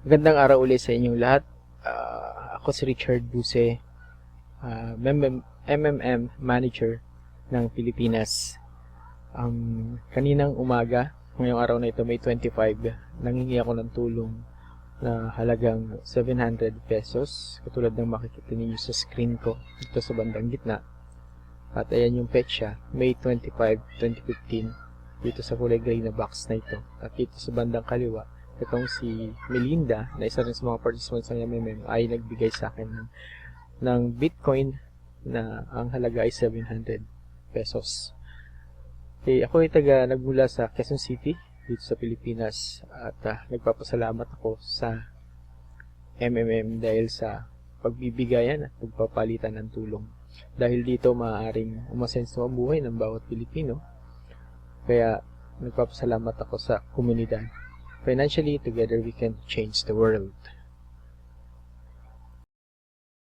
Magandang araw ulit sa inyong lahat. Ako si Richard Buse, MMM Manager ng Pilipinas. Kaninang umaga, ngayong araw na ito, May 25, nangingi ako ng tulong na halagang 700 pesos. Katulad ng makikita ninyo sa screen ko dito sa bandang gitna. At ayan yung petsa, May 25, 2015, dito sa kulay gray na box na ito. At dito sa bandang kaliwa, itong si Melinda, na isa rin sa mga participants ng MMM, ay nagbigay sa akin ng Bitcoin na ang halaga ay 700 pesos. Ako ay nagmula sa Quezon City, dito sa Pilipinas, at nagpapasalamat ako sa MMM dahil sa pagbibigayan at pagpapalitan ng tulong. Dahil dito maaaring umasenso ang buhay ng bawat Pilipino, kaya nagpapasalamat ako sa komunidad. Financially, together we can change the world.